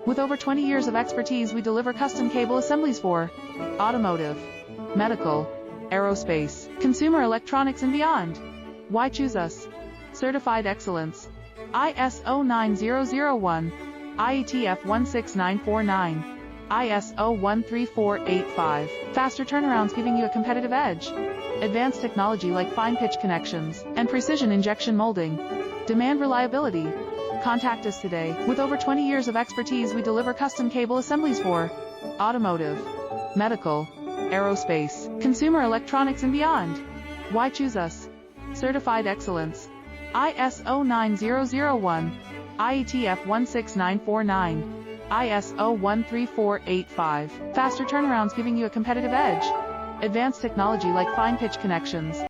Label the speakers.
Speaker 1: With over 20 years of expertise, we deliver custom cable assemblies for automotive, medical, aerospace, consumer electronics and beyond. Why choose us? Certified excellence. ISO 9001, IATF 16949, ISO 13485. Faster turnarounds giving you a competitive edge. Advanced technology like fine pitch connections and precision injection molding. Demand reliability. Contact us today. With over 20 years of expertise, we deliver custom cable assemblies for automotive, medical, aerospace, consumer electronics and beyond. Why choose us? Certified excellence. ISO 9001, IATF 16949, ISO 13485. Faster turnarounds giving you a competitive edge. Advanced technology like fine pitch connections